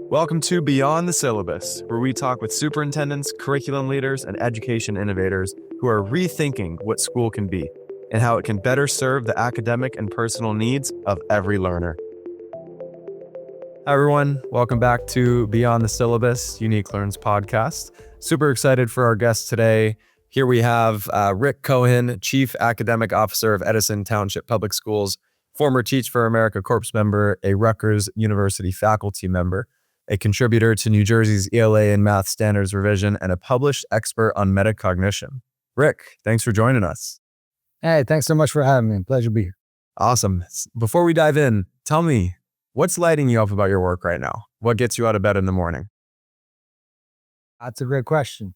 Welcome to Beyond the Syllabus, where we talk with superintendents, curriculum leaders, and education innovators who are rethinking what school can be and how it can better serve the academic and personal needs of every learner. Hi, everyone. Welcome back to Beyond the Syllabus, Unique Learns podcast. Super excited for our guest today. Here we have Rick Cohen, Chief Academic Officer of Edison Township Public Schools, former Teach for America Corps member, a Rutgers University faculty member, a contributor to New Jersey's ELA and Math Standards Revision, and a published expert on metacognition. Rick, thanks for joining us. Hey, thanks so much for having me. Pleasure to be here. Awesome. Before we dive in, tell me, what's lighting you up about your work right now? What gets you out of bed in the morning? That's a great question.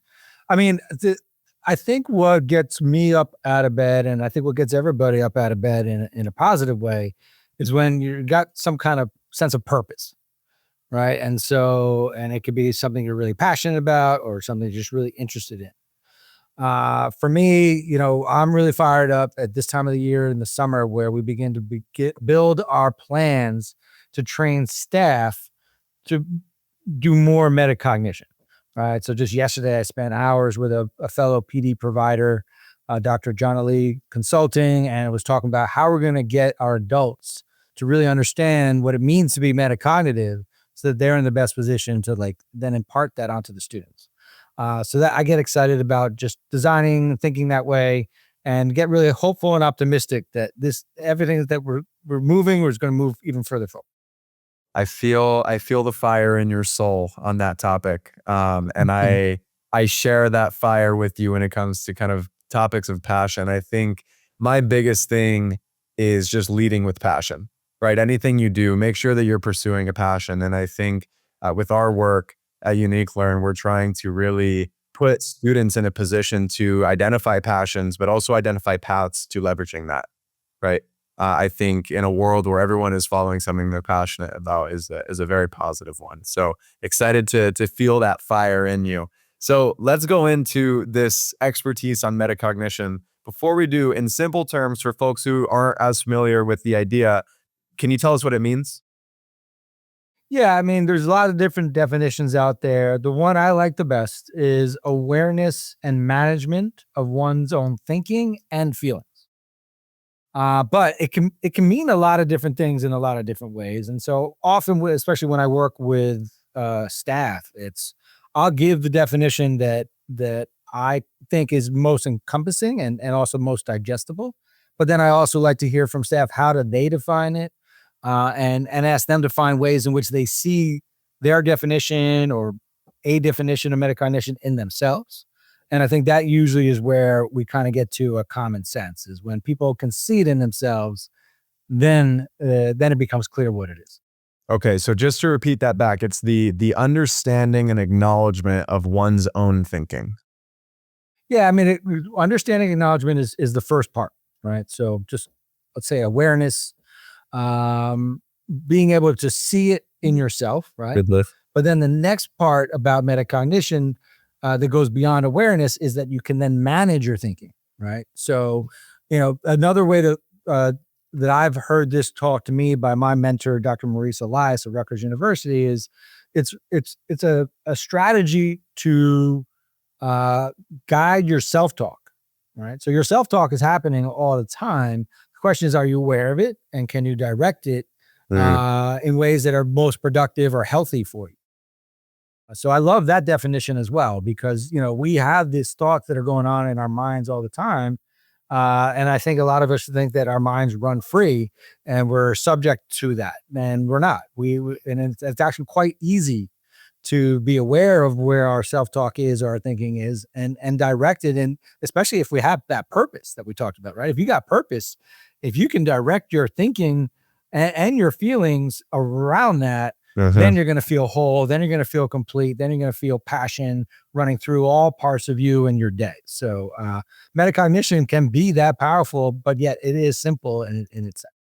I think what gets me up out of bed, and I think what gets everybody up out of bed in a positive way, is when you got some kind of sense of purpose, right? And it could be something you're really passionate about or something you're just really interested in. For me, I'm really fired up at this time of the year in the summer where we begin to build our plans to train staff to do more metacognition. Right. So just yesterday, I spent hours with a fellow PD provider, Dr. John Ali Consulting, and it was talking about how we're going to get our adults to really understand what it means to be metacognitive so that they're in the best position to then impart that onto the students. So that I get excited about just designing and thinking that way and get really hopeful and optimistic that everything that we're moving, we're going to move even further forward. I feel the fire in your soul on that topic. And I share that fire with you when it comes to kind of topics of passion. I think my biggest thing is just leading with passion, right? Anything you do, make sure that you're pursuing a passion. And I think with our work at Unique Learn, we're trying to really put students in a position to identify passions, but also identify paths to leveraging that, right? I think in a world where everyone is following something they're passionate about is a very positive one. So excited to feel that fire in you. So let's go into this expertise on metacognition. Before we do, in simple terms, for folks who aren't as familiar with the idea, can you tell us what it means? Yeah, there's a lot of different definitions out there. The one I like the best is awareness and management of one's own thinking and feeling. But it can mean a lot of different things in a lot of different ways. And so often, especially when I work with staff, I'll give the definition that I think is most encompassing and also most digestible. But then I also like to hear from staff, how do they define it? And ask them to find ways in which they see their definition or a definition of metacognition in themselves. And I think that usually is where we kind of get to a common sense, is when people can see it in themselves, then it becomes clear what it is. Okay, so just to repeat that back, it's the understanding and acknowledgement of one's own thinking. Yeah, understanding acknowledgement is the first part, right? So just let's say awareness, being able to see it in yourself, right? Good lift. But then the next part about metacognition that goes beyond awareness is that you can then manage your thinking, right? So, another way to that I've heard this taught to me by my mentor, Dr. Maurice Elias of Rutgers University, is it's a strategy to guide your self-talk, right? So your self-talk is happening all the time. The question is, are you aware of it, and can you direct it in ways that are most productive or healthy for you? So I love that definition as well, because, we have these thoughts that are going on in our minds all the time. And I think a lot of us think that our minds run free and we're subject to that, and we're not. And it's actually quite easy to be aware of where our self-talk is, or our thinking is, and direct it. And especially if we have that purpose that we talked about, right? If you got purpose, if you can direct your thinking and your feelings around that, then you're going to feel whole. Then you're going to feel complete. Then you're going to feel passion running through all parts of you in your day. So metacognition can be that powerful, but yet it is simple in itself.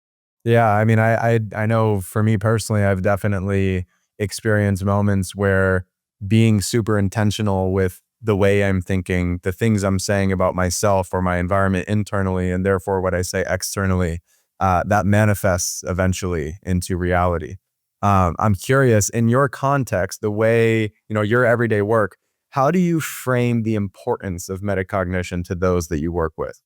Yeah, I know for me personally, I've definitely experienced moments where being super intentional with the way I'm thinking, the things I'm saying about myself or my environment internally, and therefore what I say externally, that manifests eventually into reality. I'm curious, in your context, the way, your everyday work, how do you frame the importance of metacognition to those that you work with?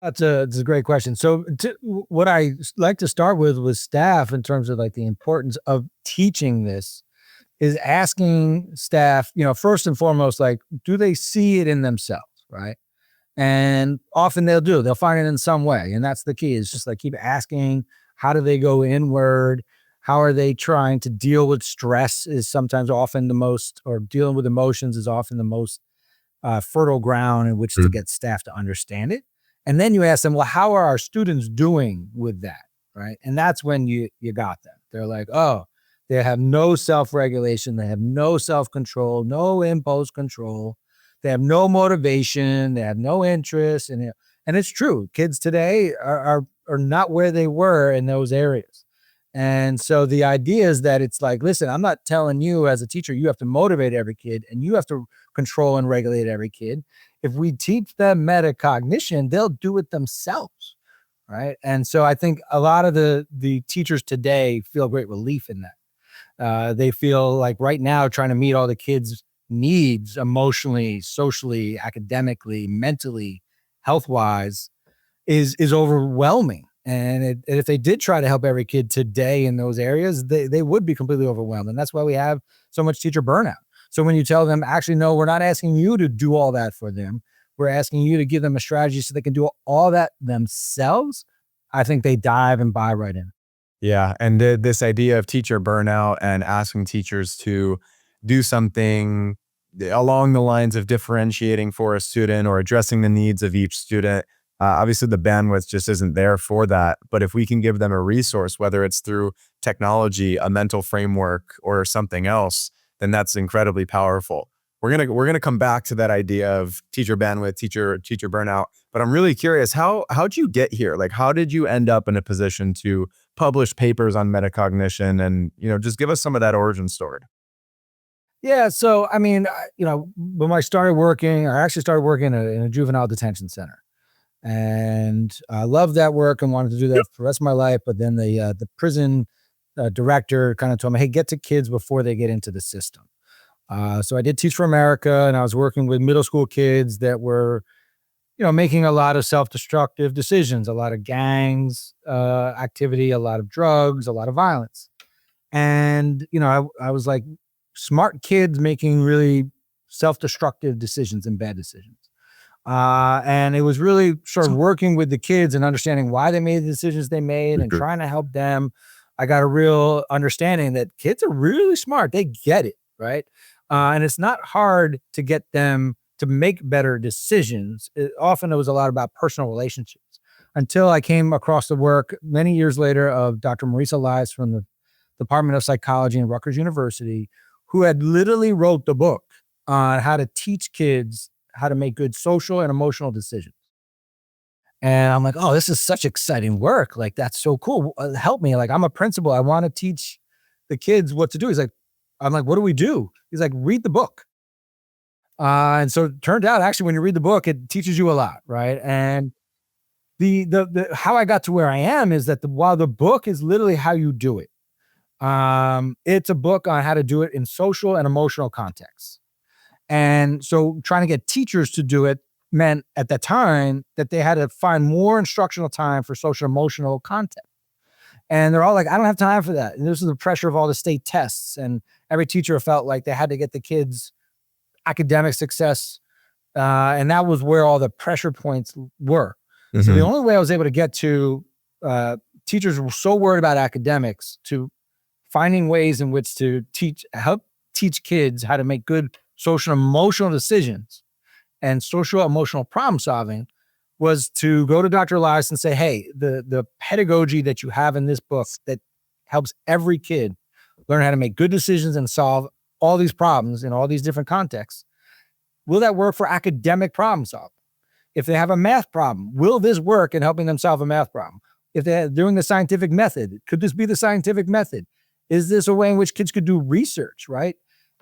That's a great question. So, what I like to start with staff in terms of like the importance of teaching this is asking staff, first and foremost, like, do they see it in themselves, right? And often they'll do. They'll find it in some way, and that's the key. Is just like keep asking, how do they go inward? How are they trying to deal with stress? Is sometimes often the most, or dealing with emotions is often the most fertile ground in which to get staff to understand it. And then you ask them, well, how are our students doing with that? Right. And that's when you got them. They're like, oh, they have no self-regulation. They have no self-control, no impulse control. They have no motivation. They have no interest. And it's true. Kids today are not where they were in those areas. And so the idea is that it's like, listen, I'm not telling you as a teacher, you have to motivate every kid and you have to control and regulate every kid. If we teach them metacognition, they'll do it themselves. Right. And so I think a lot of the teachers today feel great relief in that. They feel like right now trying to meet all the kids' needs emotionally, socially, academically, mentally, health-wise is overwhelming. And if they did try to help every kid today in those areas, they would be completely overwhelmed. And that's why we have so much teacher burnout. So when you tell them, actually, no, we're not asking you to do all that for them. We're asking you to give them a strategy so they can do all that themselves. I think they dive and buy right in. Yeah. And this idea of teacher burnout and asking teachers to do something along the lines of differentiating for a student or addressing the needs of each student. Obviously, the bandwidth just isn't there for that. But if we can give them a resource, whether it's through technology, a mental framework, or something else, then that's incredibly powerful. We're gonna come back to that idea of teacher bandwidth, teacher burnout. But I'm really curious, how'd you get here? Like, how did you end up in a position to publish papers on metacognition? And just give us some of that origin story. Yeah. So, I mean, when I started working, I actually started working in a juvenile detention center. And I loved that work and wanted to do that for the rest of my life. But then the prison director kind of told me, hey, get to kids before they get into the system. So I did Teach for America, and I was working with middle school kids that were, making a lot of self-destructive decisions, a lot of gangs activity, a lot of drugs, a lot of violence. And, I was like, smart kids making really self-destructive decisions and bad decisions. And it was really sort of working with the kids and understanding why they made the decisions they made and trying to help them. I got a real understanding that kids are really smart. They get it, right? And it's not hard to get them to make better decisions. Often it was a lot about personal relationships until I came across the work many years later of Dr. Marisa Elias from the Department of Psychology at Rutgers University, who had literally wrote the book on how to teach kids how to make good social and emotional decisions. And I'm like, oh, this is such exciting work. Like, that's so cool. Help me. Like, I'm a principal. I want to teach the kids what to do. I'm like, what do we do? He's like, read the book. And so it turned out actually when you read the book, it teaches you a lot. Right. And the how I got to where I am is that while the book is literally how you do it, it's a book on how to do it in social and emotional contexts. And so trying to get teachers to do it meant at that time that they had to find more instructional time for social emotional content. And they're all like, I don't have time for that. And this is the pressure of all the state tests. And every teacher felt like they had to get the kids academic success. And that was where all the pressure points were. Mm-hmm. So the only way I was able to get to teachers were so worried about academics to finding ways in which to help teach kids how to make good social emotional decisions and social emotional problem solving was to go to Dr. Elias and say, hey, the pedagogy that you have in this book that helps every kid learn how to make good decisions and solve all these problems in all these different contexts, will that work for academic problem solving? If they have a math problem, will this work in helping them solve a math problem? If they're doing the scientific method, could this be the scientific method? Is this a way in which kids could do research, right?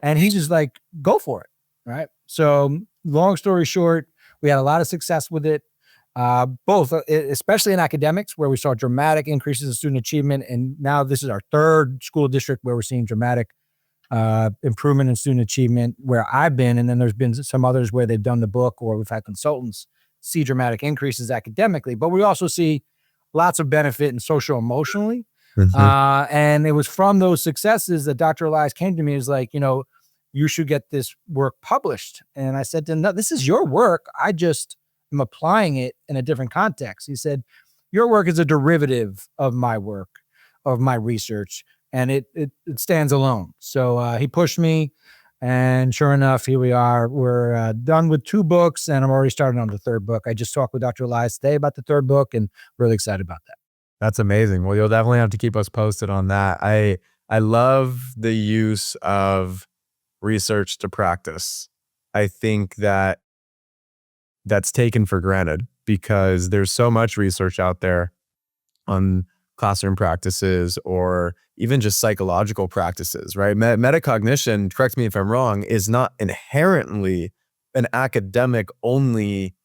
And he's just like, go for it, right? So long story short, we had a lot of success with it. both, especially in academics, where we saw dramatic increases in student achievement. And now this is our third school district where we're seeing dramatic improvement in student achievement where I've been. And then there's been some others where they've done the book or we've had consultants see dramatic increases academically, but we also see lots of benefit in social emotionally. And it was from those successes that Dr. Elias came to me and was like, you should get this work published. And I said to him, no, this is your work. I just am applying it in a different context. He said, your work is a derivative of my work, of my research, and it stands alone. So he pushed me, and sure enough, here we are. We're done with 2 books, and I'm already starting on the 3rd book. I just talked with Dr. Elias today about the 3rd book, and really excited about that. That's amazing. Well, you'll definitely have to keep us posted on that. I love the use of research to practice. I think that that's taken for granted because there's so much research out there on classroom practices or even just psychological practices, right? Metacognition, correct me if I'm wrong, is not inherently an academic only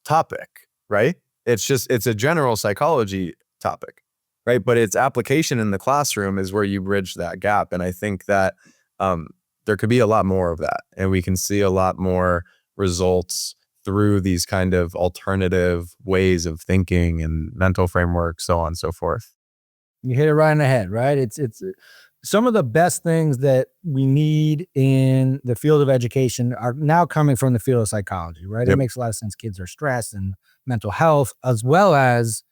topic, right? It's a general psychology topic, right? But its application in the classroom is where you bridge that gap. And I think that there could be a lot more of that. And we can see a lot more results through these kind of alternative ways of thinking and mental frameworks, so on and so forth. You hit it right in the head, right? It's some of the best things that we need in the field of education are now coming from the field of psychology, right? Yep. It makes a lot of sense. Kids are stressed and mental health, as well as,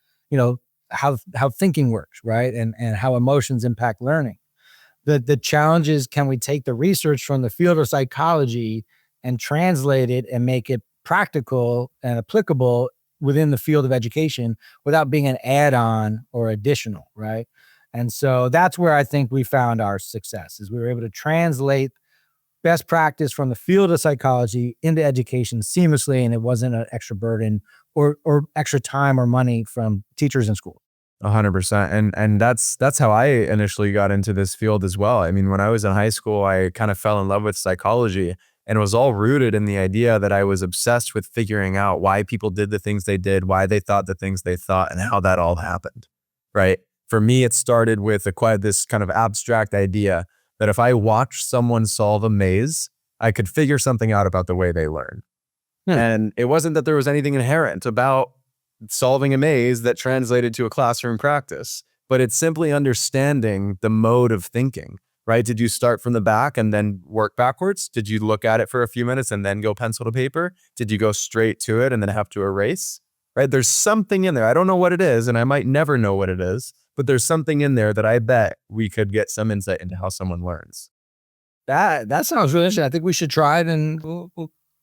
how thinking works, right? And how emotions impact learning. The challenge is, can we take the research from the field of psychology and translate it and make it practical and applicable within the field of education without being an add-on or additional, right? And so that's where I think we found our success, is we were able to translate best practice from the field of psychology into education seamlessly, and it wasn't an extra burden or extra time or money from teachers in school. 100%. And that's how I initially got into this field as well. I mean, when I was in high school, I kind of fell in love with psychology, and it was all rooted in the idea that I was obsessed with figuring out why people did the things they did, why they thought the things they thought, and how that all happened, right? For me, it started with this kind of abstract idea that if I watched someone solve a maze, I could figure something out about the way they learn. And it wasn't that there was anything inherent about solving a maze that translated to a classroom practice, but it's simply understanding the mode of thinking, right? Did you start from the back and then work backwards? Did you look at it for a few minutes and then go pencil to paper? Did you go straight to it and then have to erase, right? There's something in there. I don't know what it is, and I might never know what it is, but there's something in there that I bet we could get some insight into how someone learns. That sounds really interesting. I think we should try it, and we'll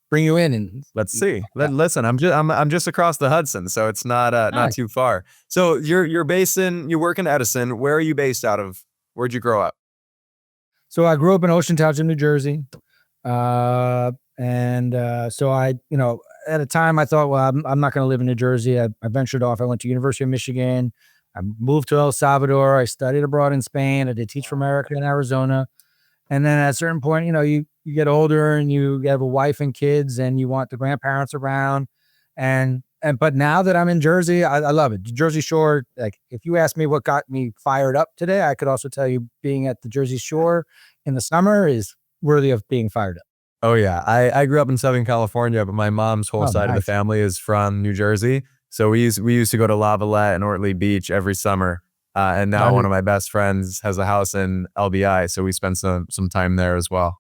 bring you in and let's see. Listen, I'm just across the Hudson, so it's not too far. So you work in Edison. Where are you based out of? Where'd you grow up? So I grew up in Ocean Township, New Jersey. So I, at a time I thought, well, I'm not going to live in New Jersey. I ventured off. I went to University of Michigan. I moved to El Salvador. I studied abroad in Spain. I did Teach for America in Arizona. And then at a certain point, you get older and you have a wife and kids and you want the grandparents around. But now that I'm in Jersey, I love it. The Jersey Shore, like if you ask me what got me fired up today, I could also tell you being at the Jersey Shore in the summer is worthy of being fired up. Oh yeah. I grew up in Southern California, but my mom's whole side of the family is from New Jersey. So we used to go to Lavallette and Ortley Beach every summer. And now one of my best friends has a house in LBI. So we spent some time there as well.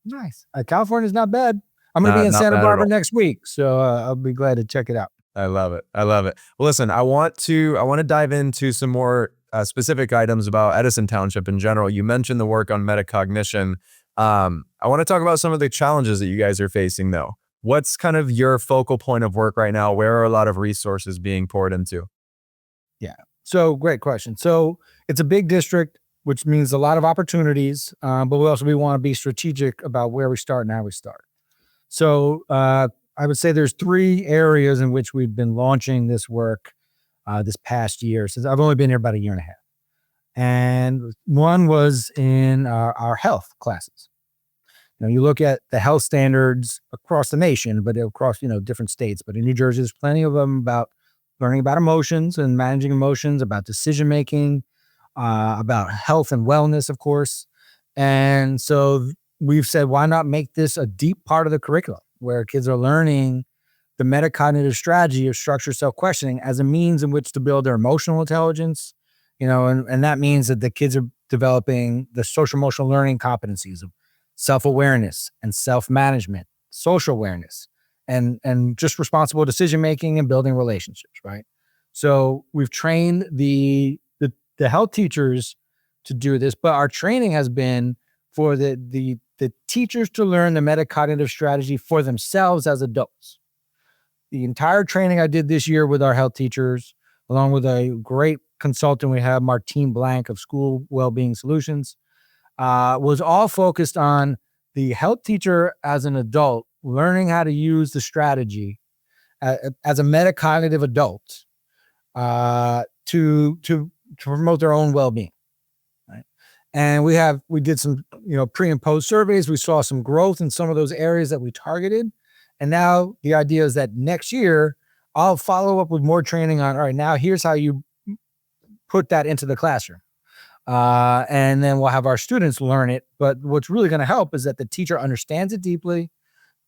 Nice. California's not bad. I'm going to be in Santa Barbara next week. So I'll be glad to check it out. I love it. Well, listen, I want to dive into some more specific items about Edison Township in general. You mentioned the work on metacognition. I want to talk about some of the challenges that you guys are facing though. What's kind of your focal point of work right now? Where are a lot of resources being poured into? Yeah. So great question. So it's a big district, which means a lot of opportunities, but we want to be strategic about where we start and how we start. So I would say there's 3 areas in which we've been launching this work this past year, since I've only been here about a year and a half. And one was in our health classes. You look at the health standards across the nation, but across, different states. But in New Jersey, there's plenty of them about learning about emotions and managing emotions, about decision-making, about health and wellness, of course. And so we've said, why not make this a deep part of the curriculum where kids are learning the metacognitive strategy of structured self-questioning as a means in which to build their emotional intelligence, and that means that the kids are developing the social emotional learning competencies of self-awareness and self-management, social awareness, and just responsible decision-making and building relationships, right? So we've trained the health teachers to do this, but our training has been for the teachers to learn the metacognitive strategy for themselves as adults. The entire training I did this year with our health teachers, along with a great consultant we have, Martine Blank of School Wellbeing Solutions, was all focused on the health teacher as an adult, learning how to use the strategy as a metacognitive adult to promote their own well-being. Right? And we did some pre and post surveys. We saw some growth in some of those areas that we targeted. And now the idea is that next year I'll follow up with more training on, all right, now here's how you put that into the classroom. And then we'll have our students learn it. But what's really going to help is that the teacher understands it deeply,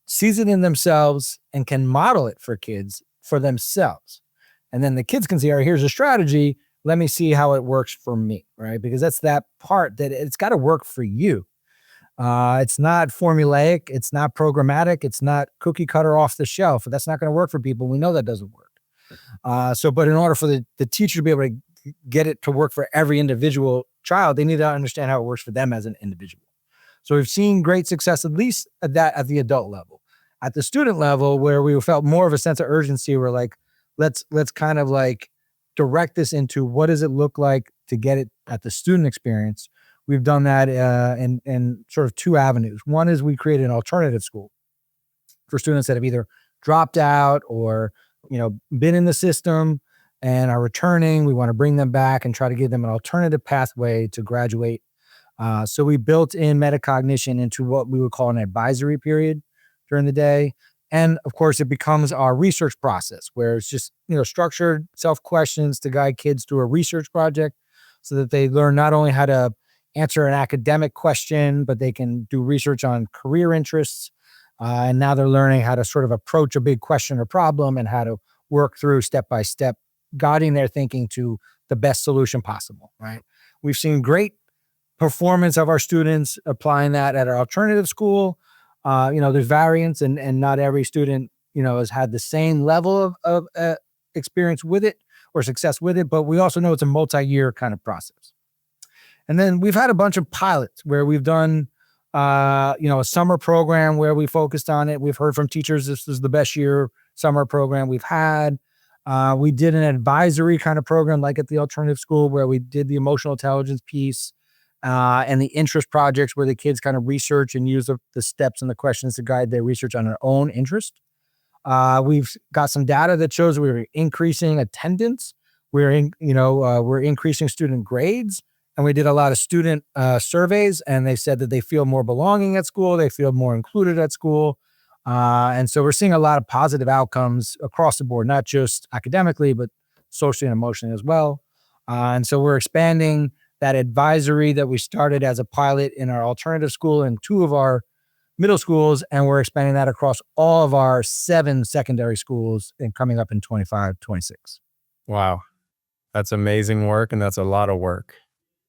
sees it in themselves, and can model it for kids for themselves. And then the kids can see, all right, here's a strategy. Let me see how it works for me, right? Because that's that part that it's got to work for you. It's not formulaic. It's not programmatic. It's not cookie cutter off the shelf. That's not going to work for people. We know that doesn't work. But in order for the teacher to be able to get it to work for every individual child, they need to understand how it works for them as an individual. So we've seen great success, at least at the adult level. At the student level, where we felt more of a sense of urgency, we're like, let's kind of like direct this into what does it look like to get it at the student experience. We've done that in sort of two avenues. One is we created an alternative school for students that have either dropped out or been in the system and are returning. We want to bring them back and try to give them an alternative pathway to graduate. So we built in metacognition into what we would call an advisory period during the day. And of course, it becomes our research process where it's just, structured self-questions to guide kids through a research project so that they learn not only how to answer an academic question, but they can do research on career interests. And now they're learning how to sort of approach a big question or problem and how to work through step by step, guiding their thinking to the best solution possible, right? We've seen great performance of our students applying that at our alternative school. There's variance and not every student, has had the same level of experience with it or success with it, but we also know it's a multi-year kind of process. And then we've had a bunch of pilots where we've done, a summer program where we focused on it. We've heard from teachers this is the best year summer program we've had. We did an advisory kind of program like at the alternative school where we did the emotional intelligence piece and the interest projects where the kids kind of research and use the steps and the questions to guide their research on their own interest. We've got some data that shows we're increasing attendance. We're increasing student grades. And we did a lot of student surveys, and they said that they feel more belonging at school. They feel more included at school. And so we're seeing a lot of positive outcomes across the board, not just academically, but socially and emotionally as well. And so we're expanding that advisory that we started as a pilot in our alternative school and 2 of our middle schools, and we're expanding that across all of our 7 secondary schools and coming up in 25, 26. Wow. That's amazing work, and that's a lot of work.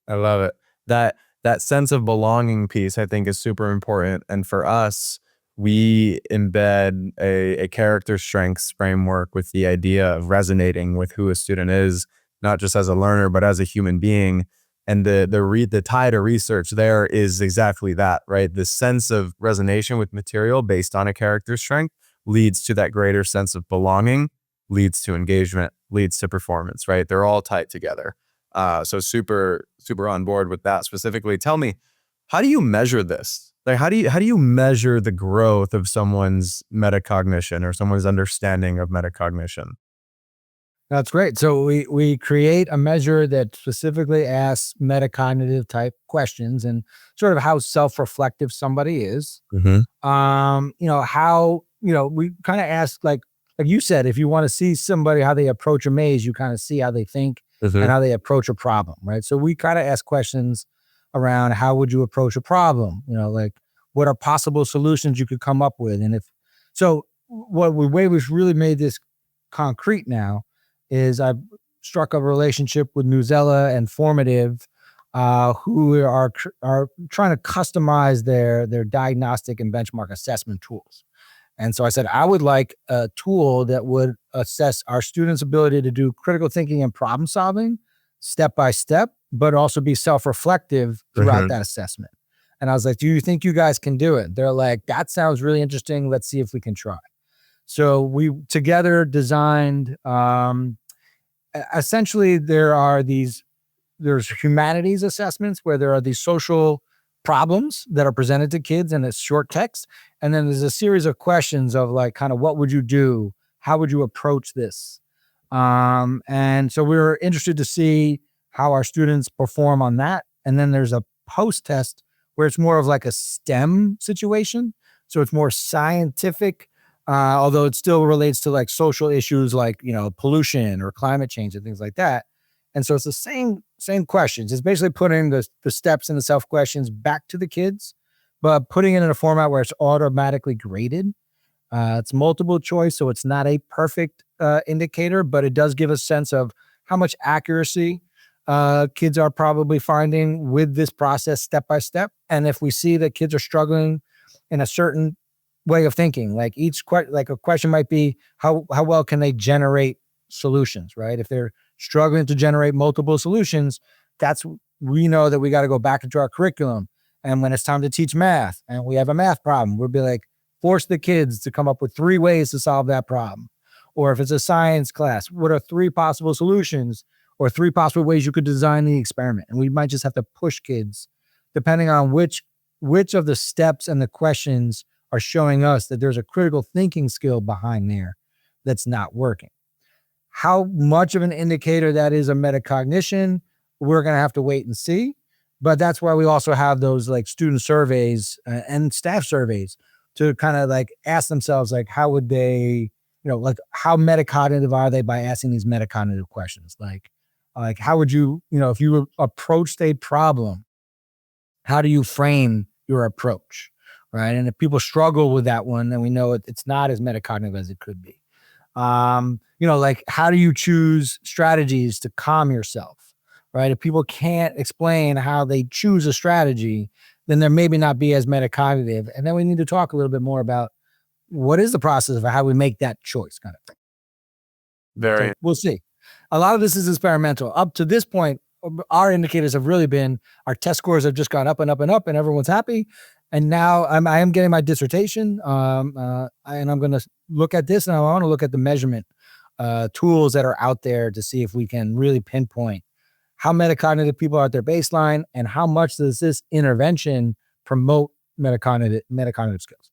I love it. That sense of belonging piece, I think, is super important. And for us, we embed a character strengths framework with the idea of resonating with who a student is, not just as a learner, but as a human being. And the tie to research there is exactly that, right? The sense of resonation with material based on a character strength leads to that greater sense of belonging, leads to engagement, leads to performance, right? They're all tied together. So super, super on board with that specifically. Tell me, how do you measure this? Like, how do you measure the growth of someone's metacognition or someone's understanding of metacognition? That's great. So we create a measure that specifically asks metacognitive type questions and sort of how self-reflective somebody is. How, we kind of ask like you said, if you want to see somebody how they approach a maze, you kind of see how they think and how they approach a problem, right? So we kind of ask questions around how would you approach a problem? Like what are possible solutions you could come up with? And if so, what the way we've really made this concrete now is I've struck a relationship with Newsella and Formative, who are trying to customize their diagnostic and benchmark assessment tools. And so I said, I would like a tool that would assess our students' ability to do critical thinking and problem solving step by step, but also be self-reflective throughout that assessment. And I was like, do you think you guys can do it? They're like, that sounds really interesting. Let's see if we can try. So we together designed, essentially there's humanities assessments where there are these social problems that are presented to kids in a short text. And then there's a series of questions of like, kind of what would you do? How would you approach this? And so we were interested to see how our students perform on that. And then there's a post-test where it's more of like a STEM situation. So it's more scientific, although it still relates to like social issues like, pollution or climate change and things like that. And so it's the same questions. It's basically putting the steps and the self questions back to the kids, but putting it in a format where it's automatically graded. It's multiple choice, so it's not a perfect indicator, but it does give a sense of how much accuracy kids are probably finding with this process step by step. And if we see that kids are struggling in a certain way of thinking, like like a question might be how well can they generate solutions, right? If they're struggling to generate multiple solutions, we know that we got to go back into our curriculum. And when it's time to teach math and we have a math problem, we'll be like, force the kids to come up with 3 ways to solve that problem. Or if it's a science class, what are 3 possible solutions or 3 possible ways you could design the experiment? And we might just have to push kids depending on which of the steps and the questions are showing us that there's a critical thinking skill behind there that's not working. How much of an indicator that is a metacognition, we're going to have to wait and see. But that's why we also have those like student surveys and staff surveys to kind of like ask themselves, like, how would they, like how metacognitive are they by asking these metacognitive questions? Like how would you, if you approached a problem, how do you frame your approach? Right. And if people struggle with that one, then we know it's not as metacognitive as it could be. Like how do you choose strategies to calm yourself, right? If people can't explain how they choose a strategy, then there maybe not be as metacognitive. And then we need to talk a little bit more about what is the process of how we make that choice kind of thing. So we'll see. A lot of this is experimental. Up to this point, our indicators have really been, our test scores have just gone up and up and up and everyone's happy. And now I am getting my dissertation, and I'm going to look at this, and I want to look at the measurement tools that are out there to see if we can really pinpoint how metacognitive people are at their baseline and how much does this intervention promote metacognitive skills.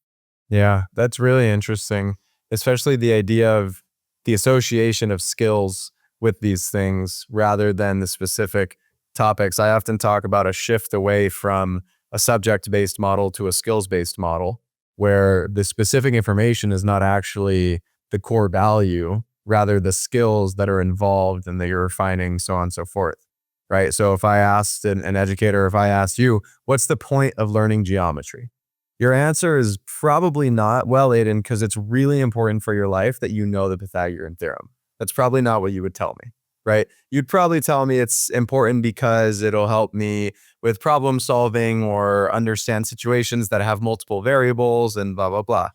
Yeah, that's really interesting, especially the idea of the association of skills with these things rather than the specific topics. I often talk about a shift away from a subject-based model to a skills-based model, where the specific information is not actually the core value, rather the skills that are involved and that you're refining, so on and so forth, right? So if I asked an educator, if I asked you, what's the point of learning geometry? Your answer is probably not, well, Aiden, because it's really important for your life that you know the Pythagorean theorem. That's probably not what you would tell me, right? You'd probably tell me it's important because it'll help me with problem solving or understand situations that have multiple variables and blah, blah, blah,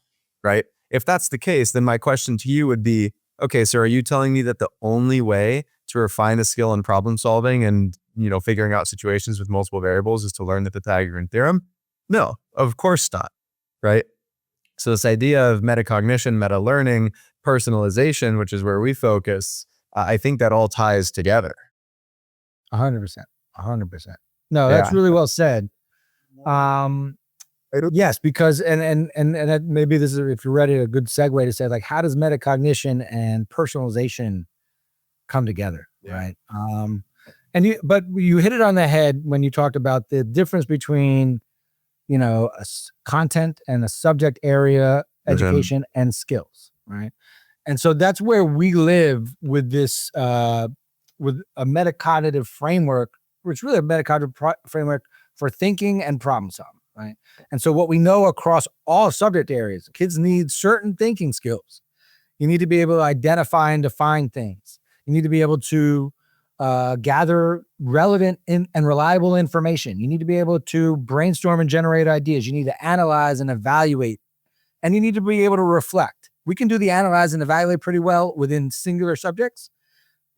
right? If that's the case, then my question to you would be, okay, so are you telling me that the only way to refine a skill in problem solving and, figuring out situations with multiple variables is to learn the Pythagorean theorem? No, of course not, right? So this idea of metacognition, meta-learning, personalization, which is where we focus, I think that all ties together. 100%. No, that's really well said. Yes, because and that maybe this is, if you're ready, a good segue to say, like, how does metacognition and personalization come together, right? But you hit it on the head when you talked about the difference between, content and a subject area, education and skills, right? And so that's where we live with this, with a metacognitive framework, which is really a metacognitive framework for thinking and problem solving, right? And so what we know across all subject areas, kids need certain thinking skills. You need to be able to identify and define things. You need to be able to gather relevant and reliable information. You need to be able to brainstorm and generate ideas. You need to analyze and evaluate, and you need to be able to reflect. We can do the analyze and evaluate pretty well within singular subjects.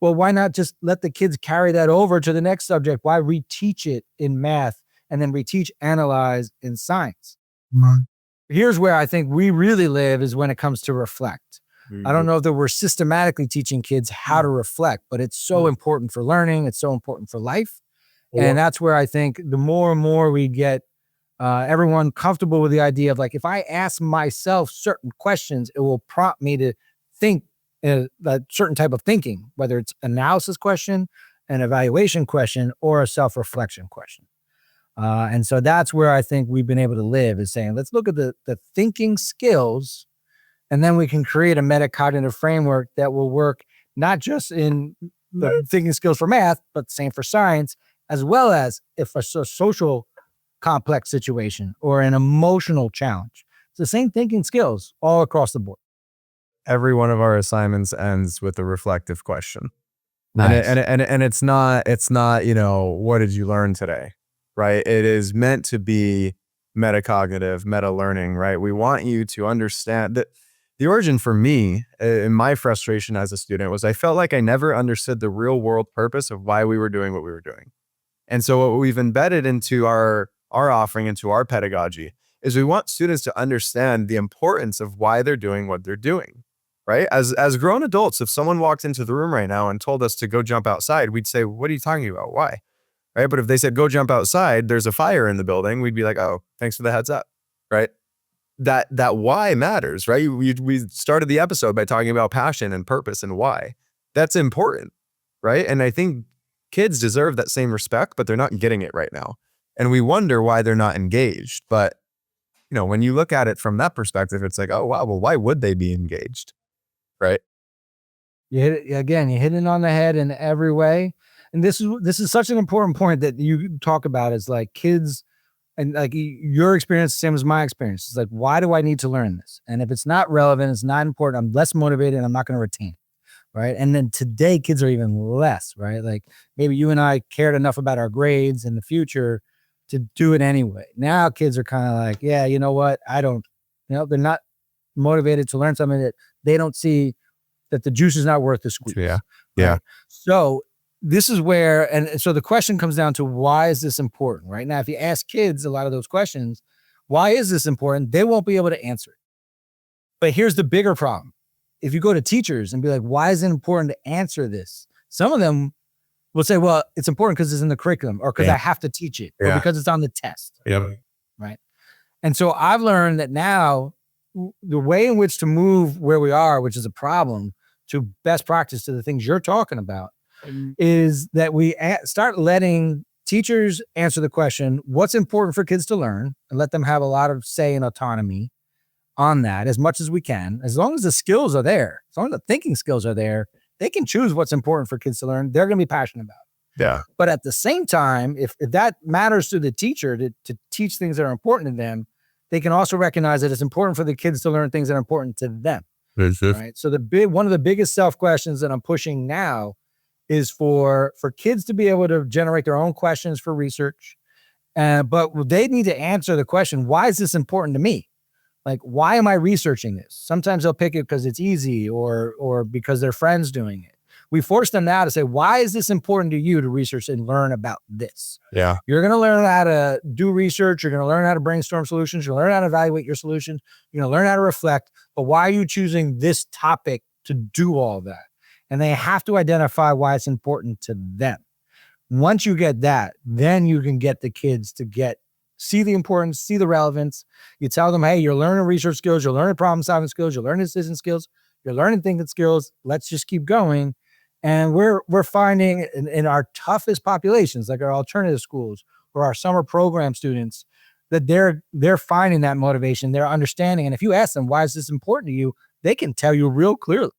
Well, why not just let the kids carry that over to the next subject? Why reteach it in math and then reteach analyze in science? Mm-hmm. Here's where I think we really live is when it comes to reflect. I don't know if that we're systematically teaching kids how to reflect, but it's so important for learning. It's so important for life. And that's where I think the more and more we get everyone comfortable with the idea of like, if I ask myself certain questions, it will prompt me to think a certain type of thinking, whether it's analysis question, an evaluation question, or a self-reflection question. And so that's where I think we've been able to live, is saying, let's look at the thinking skills, and then we can create a metacognitive framework that will work not just in the thinking skills for math, but same for science, as well as if a social complex situation or an emotional challenge. It's the same thinking skills all across the board. Every one of our assignments ends with a reflective question. Nice. And it's not, what did you learn today? Right? It is meant to be metacognitive, meta learning, right? We want you to understand that the origin for me in my frustration as a student was I felt like I never understood the real world purpose of why we were doing what we were doing. And so what we've embedded into our offering, into our pedagogy, is we want students to understand the importance of why they're doing what they're doing, right? As grown adults, if someone walked into the room right now and told us to go jump outside, we'd say, what are you talking about? Why? Right? But if they said, go jump outside, there's a fire in the building, we'd be like, oh, thanks for the heads up, right? That why matters, right? We started the episode by talking about passion and purpose and why. That's important, right? And I think kids deserve that same respect, but they're not getting it right now. And we wonder why they're not engaged. But, when you look at it from that perspective, it's like, oh, wow, well, why would they be engaged, right? You hit it on the head in every way. And this is such an important point that you talk about, is like kids, and like your experience, same as my experience. It's like, why do I need to learn this? And if it's not relevant, it's not important, I'm less motivated and I'm not going to retain it, right? And then today, kids are even less, right? Like maybe you and I cared enough about our grades in the future to do it anyway. Now kids are kind of like, yeah, you know what? They're not motivated to learn something that they don't see that the juice is not worth the squeeze. Yeah. Right? Yeah. So this is where, and so the question comes down to, why is this important, right? Now, if you ask kids a lot of those questions, why is this important? They won't be able to answer it. But here's the bigger problem. If you go to teachers and be like, why is it important to answer this? Some of them will say, well, it's important because it's in the curriculum, or because I have to teach it, or because it's on the test. Yeah. Right. And so I've learned that now the way in which to move where we are, which is a problem, to best practice, to the things you're talking about, is that we start letting teachers answer the question, what's important for kids to learn, and let them have a lot of say and autonomy on that as much as we can. As long as the skills are there, as long as the thinking skills are there, they can choose what's important for kids to learn. They're going to be passionate about it. Yeah. But at the same time, if that matters to the teacher to teach things that are important to them, they can also recognize that it's important for the kids to learn things that are important to them. Right. So one of the biggest self questions that I'm pushing now is for kids to be able to generate their own questions for research. But they need to answer the question, why is this important to me? Like, why am I researching this? Sometimes they'll pick it because it's easy or because their friend's doing it. We force them now to say, why is this important to you to research and learn about this? Yeah. You're going to learn how to do research. You're going to learn how to brainstorm solutions. You're going to learn how to evaluate your solutions. You're going to learn how to reflect. But why are you choosing this topic to do all that? And they have to identify why it's important to them. Once you get that, then you can get the kids to see the importance, see the relevance. You tell them, hey, you're learning research skills, you're learning problem solving skills, you're learning decision skills, you're learning thinking skills. Let's just keep going. And we're finding in our toughest populations, like our alternative schools or our summer program students, that they're finding that motivation, they're understanding. And if you ask them, why is this important to you? They can tell you real clearly.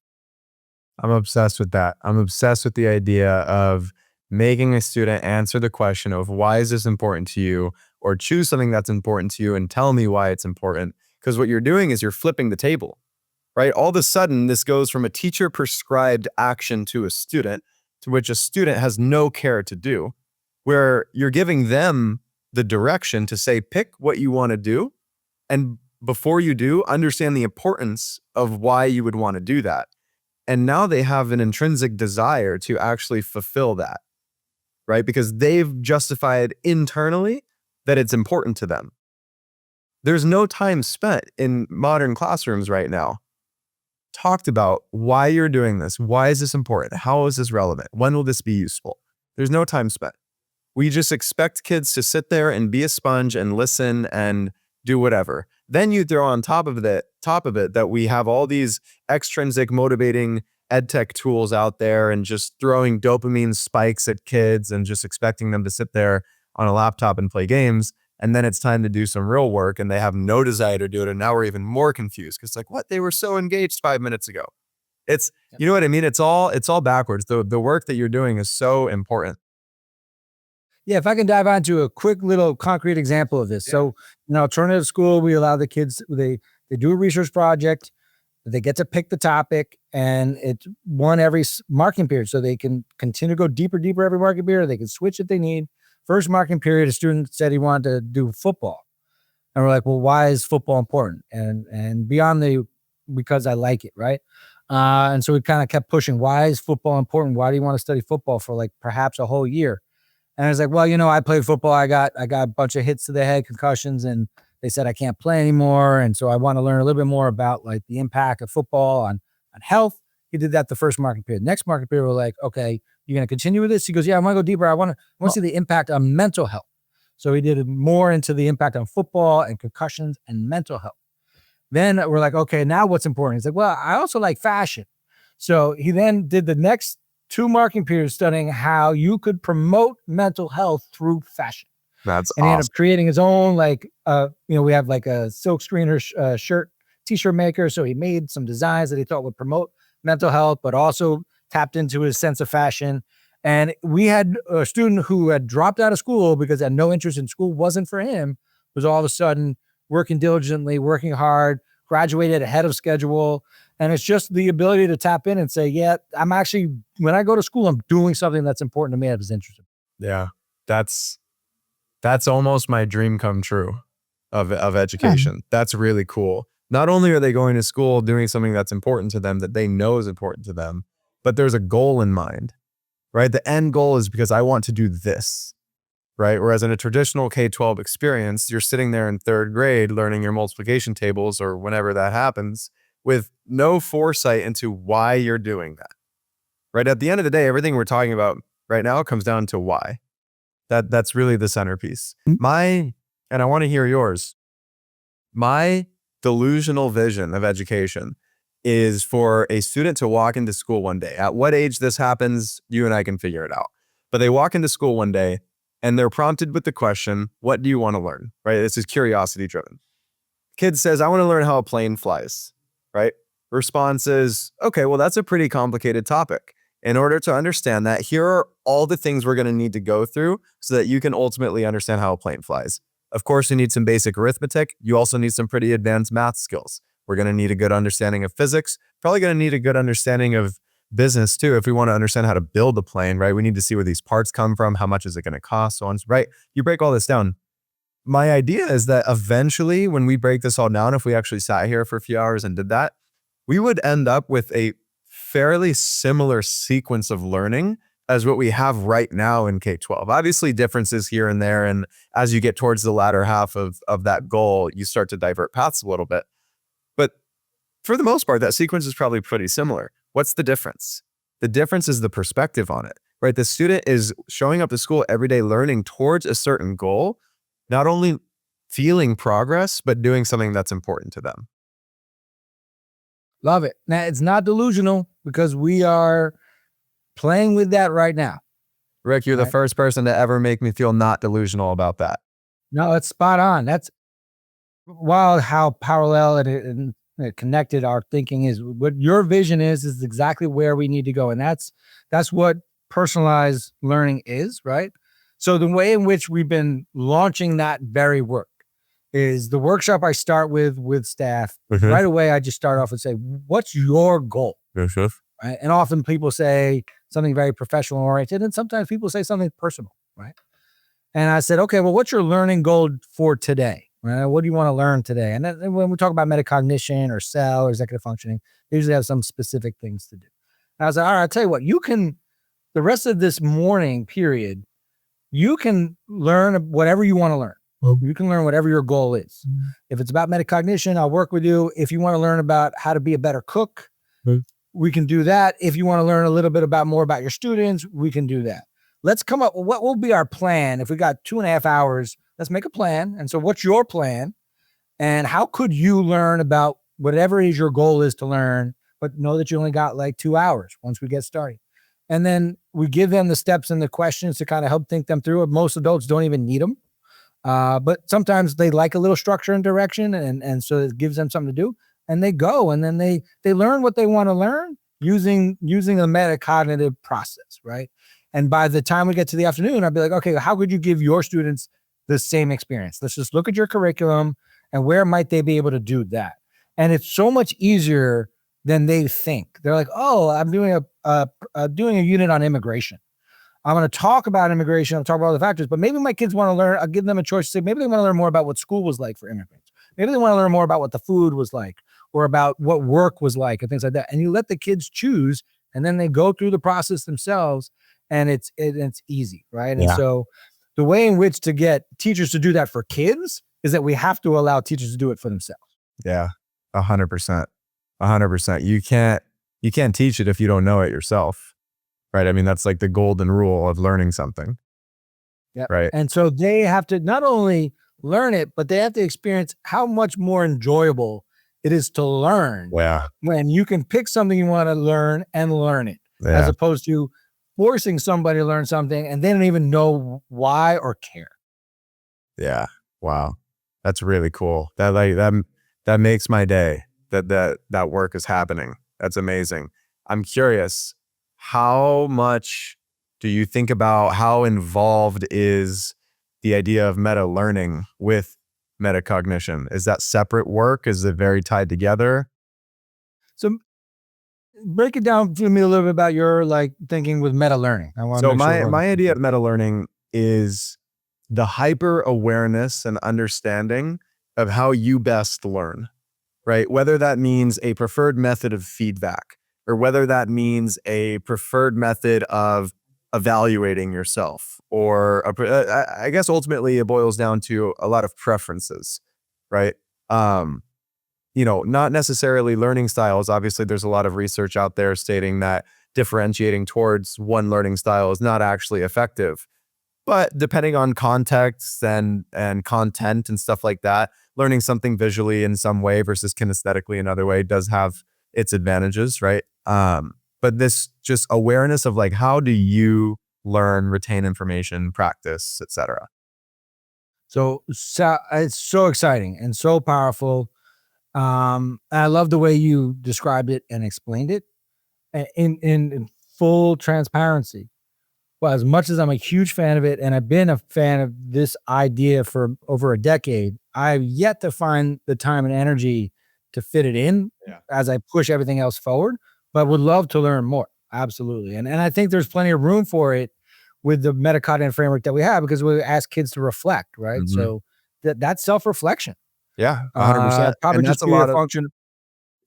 I'm obsessed with that. I'm obsessed with the idea of making a student answer the question of why is this important to you, or choose something that's important to you and tell me why it's important. Because what you're doing is you're flipping the table, right? All of a sudden, this goes from a teacher prescribed action to a student, to which a student has no care to do, where you're giving them the direction to say, pick what you want to do. And before you do, understand the importance of why you would want to do that. And now they have an intrinsic desire to actually fulfill that, right? Because they've justified internally that it's important to them. There's no time spent in modern classrooms right now talked about why you're doing this. Why is this important? How is this relevant? When will this be useful? There's no time spent. We just expect kids to sit there and be a sponge and listen and do whatever. Then you throw on top of it that we have all these extrinsic motivating ed tech tools out there and just throwing dopamine spikes at kids and just expecting them to sit there on a laptop and play games. And then it's time to do some real work and they have no desire to do it. And now we're even more confused because like, what? They were so engaged 5 minutes ago. It's, you know what I mean? It's all backwards. The work that you're doing is so important. Yeah, if I can dive onto a quick little concrete example of this. Yeah. So in alternative school, we allow the kids, they do a research project, they get to pick the topic, and it's one every marking period. So they can continue to go deeper every marking period. They can switch if they need. First marking period, a student said he wanted to do football. And we're like, well, why is football important? And beyond because I like it, right? And so we kind of kept pushing, why is football important? Why do you want to study football for like perhaps a whole year? And I was like, well, I played football. I got a bunch of hits to the head, concussions, and they said I can't play anymore. And so I want to learn a little bit more about like the impact of football on health. He did that the first marking period. Next marking period, we're like, okay, you're going to continue with this? He goes, yeah, I want to go deeper. I want to see the impact on mental health. So he did more into the impact on football and concussions and mental health. Then we're like, okay, now what's important? He's like, well, I also like fashion. So he then did the next 2 marking periods studying how you could promote mental health through fashion. That's and awesome. He ended up creating his own, like, we have like a silk screener t-shirt maker. So he made some designs that he thought would promote mental health, but also tapped into his sense of fashion. And we had a student who had dropped out of school because he had no interest in school, wasn't for him, was all of a sudden working diligently, working hard, graduated ahead of schedule. And it's just the ability to tap in and say, yeah, I'm actually, when I go to school, I'm doing something that's important to me. I was interested. Yeah. That's almost my dream come true of education. Yeah. That's really cool. Not only are they going to school doing something that's important to them, that they know is important to them, but there's a goal in mind, right? The end goal is because I want to do this, right? Whereas in a traditional K-12 experience, you're sitting there in 3rd grade learning your multiplication tables or whenever that happens with no foresight into why you're doing that, right? At the end of the day, everything we're talking about right now comes down to why. That's really the centerpiece. And I want to hear yours. My delusional vision of education is for a student to walk into school one day. At what age this happens, you and I can figure it out. But they walk into school one day and they're prompted with the question, what do you want to learn? Right? This is curiosity driven. Kid says, I want to learn how a plane flies, right? Response is, okay, well, that's a pretty complicated topic. In order to understand that, here are all the things we're going to need to go through so that you can ultimately understand how a plane flies. Of course, you need some basic arithmetic. You also need some pretty advanced math skills. We're going to need a good understanding of physics. Probably going to need a good understanding of business too. If we want to understand how to build a plane, right? We need to see where these parts come from. How much is it going to cost? So on, right? You break all this down. My idea is that eventually when we break this all down, if we actually sat here for a few hours and did that, we would end up with a fairly similar sequence of learning as what we have right now in K-12. Obviously differences here and there. And as you get towards the latter half of that goal, you start to divert paths a little bit. But for the most part, that sequence is probably pretty similar. What's the difference? The difference is the perspective on it, right? The student is showing up to school every day, learning towards a certain goal, not only feeling progress, but doing something that's important to them. Love it. Now, it's not delusional because we are playing with that right now. Rick, you're the Right. first person to ever make me feel not delusional about that. No, it's spot on. That's wild how parallel and connected our thinking is. What your vision is exactly where we need to go. And that's what personalized learning is, right? So the way in which we've been launching that very work is the workshop I start with staff. Right away, I just start off and say, what's your goal? Right? And often people say something very professional oriented, and sometimes people say something personal, right? And I said, okay, well, what's your learning goal for today? Right? What do you want to learn today? And then when we talk about metacognition or cell or executive functioning, they usually have some specific things to do. And I was like, all right, I'll tell you what, you can, the rest of this morning period, you can learn whatever you want to learn. You can learn whatever your goal is. If it's about metacognition, I'll work with you. If you want to learn about how to be a better cook, we can do that. If you want to learn a little bit more about your students, we can do that. Let's come up with what will be our plan. If we got 2.5 hours, let's make a plan. And so what's your plan? And how could you learn about whatever it is your goal is to learn, but know that you only got like 2 hours once we get started. And then we give them the steps and the questions to kind of help think them through it. Most adults don't even need them. But sometimes they like a little structure and direction. And so it gives them something to do. And they go and then they learn what they want to learn using the metacognitive process, right? And by the time we get to the afternoon, I'd be like, okay, how could you give your students the same experience? Let's just look at your curriculum and where might they be able to do that? And it's so much easier than they think. They're like, oh, I'm doing a unit on immigration. I'm going to talk about immigration. I'm talking about all the factors, but maybe my kids want to learn. I'll give them a choice to say, maybe they want to learn more about what school was like for immigrants. Maybe they want to learn more about what the food was like or about what work was like and things like that. And you let the kids choose and then they go through the process themselves and it's easy, right? And so the way in which to get teachers to do that for kids is that we have to allow teachers to do it for themselves. Yeah, 100%. 100%. You can't teach it if you don't know it yourself, right? I mean, that's like the golden rule of learning something. Yeah. Right. And so they have to not only learn it, but they have to experience how much more enjoyable it is to learn. Yeah. When you can pick something you want to learn and learn it, as opposed to forcing somebody to learn something and they don't even know why or care. Yeah. Wow. That's really cool. That makes my day that work is happening. That's amazing. I'm curious, how much do you think about how involved is the idea of meta learning with metacognition? Is that separate work? Is it very tied together? So break it down to me a little bit about your thinking with meta learning. So my idea of meta learning is the hyper awareness and understanding of how you best learn, right? Whether that means a preferred method of feedback or whether that means a preferred method of evaluating yourself, or I guess ultimately it boils down to a lot of preferences, right? Not necessarily learning styles. Obviously, there's a lot of research out there stating that differentiating towards one learning style is not actually effective. But depending on context and content and stuff like that, learning something visually in some way versus kinesthetically another way does have its advantages, right? But this just awareness of how do you learn, retain information, practice, etc. So it's so exciting and so powerful. I love the way you described it and explained it in full transparency. Well, as much as I'm a huge fan of it, and I've been a fan of this idea for over a decade, I've yet to find the time and energy to fit it in as I push everything else forward, but would love to learn more. Absolutely. And I think there's plenty of room for it with the metacognitive framework that we have, because we ask kids to reflect, right? Mm-hmm. So that's self-reflection. Yeah, 100%. Probably just a lot of function.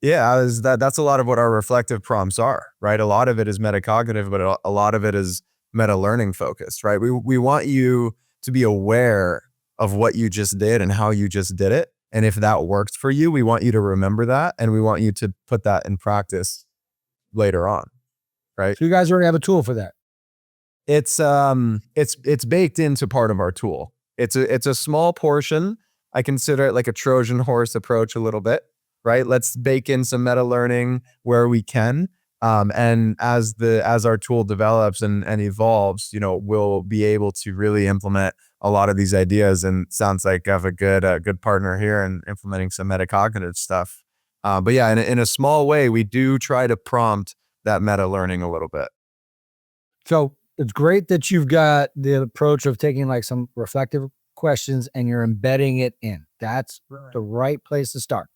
Yeah, that's a lot of what our reflective prompts are, right? A lot of it is metacognitive, but a lot of it is meta learning focused, right? We want you to be aware of what you just did and how you just did it. And if that works for you, we want you to remember that. And we want you to put that in practice later on, right? So you guys already have a tool for that. It's baked into part of our tool. It's a small portion. I consider it like a Trojan horse approach a little bit, right? Let's bake in some meta learning where we can. And as our tool develops and evolves, we'll be able to really implement a lot of these ideas. And it sounds like I have a good partner here in implementing some metacognitive stuff. But yeah, in a small way, we do try to prompt that meta learning a little bit. So it's great that you've got the approach of taking like some reflective questions and you're embedding it in. That's the right place to start.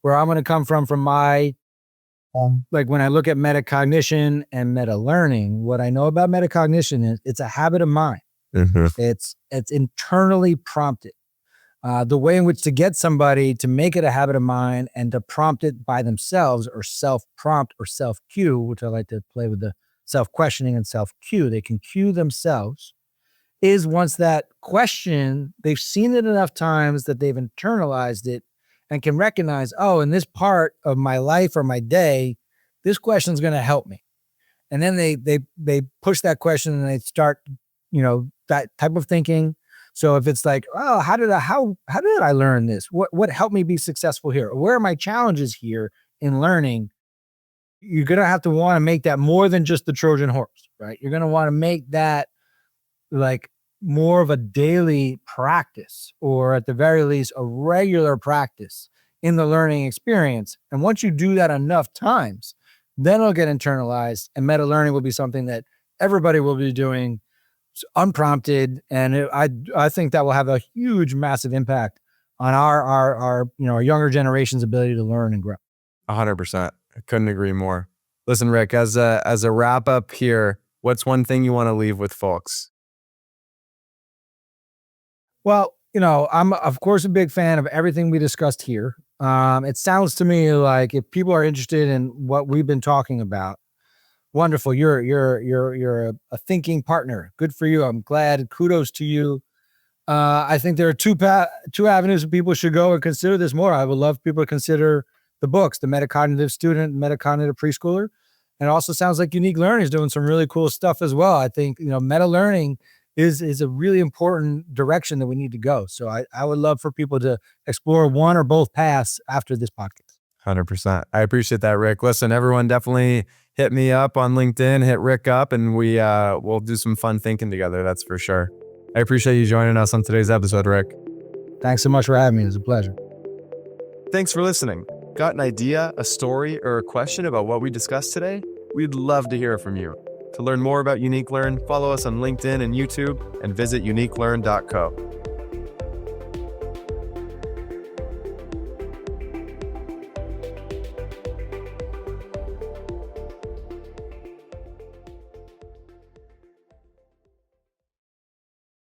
Where I'm going to come from my, like when I look at metacognition and meta learning, what I know about metacognition is it's a habit of mind. It's internally prompted. The way in which to get somebody to make it a habit of mind and to prompt it by themselves, or self-prompt or self-cue, which I like to play with the self-questioning and self-cue. They can cue themselves, is once that question, they've seen it enough times that they've internalized it and can recognize, oh, in this part of my life or my day, this question is going to help me. And then they push that question and they start, that type of thinking. So if it's like, oh, how did I learn this? What helped me be successful here? Where are my challenges here in learning? You're going to have to want to make that more than just the Trojan horse, right? You're going to want to make that like more of a daily practice, or at the very least, a regular practice in the learning experience. And once you do that enough times, then it'll get internalized, and meta learning will be something that everybody will be doing unprompted. And I think that will have a huge, massive impact on our younger generation's ability to learn and grow. 100%. I couldn't agree more. Listen, Rick, as a wrap up here, what's one thing you want to leave with folks? Well, I'm of course a big fan of everything we discussed here. It sounds to me like if people are interested in what we've been talking about, wonderful. You're a thinking partner. Good for you. I'm glad. Kudos to you. I think there are two avenues that people should go and consider this more. I would love people to consider the books, the Metacognitive Student, Metacognitive Preschooler. And it also sounds like Unique Learning is doing some really cool stuff as well. I think, meta learning is a really important direction that we need to go. So I would love for people to explore one or both paths after this podcast. 100%. I appreciate that, Rick. Listen, everyone, definitely hit me up on LinkedIn, hit Rick up, and we'll do some fun thinking together. That's for sure. I appreciate you joining us on today's episode, Rick. Thanks so much for having me. It was a pleasure. Thanks for listening. Got an idea, a story, or a question about what we discussed today? We'd love to hear from you. To learn more about Unique Learn, follow us on LinkedIn and YouTube, and visit uniquelearn.co.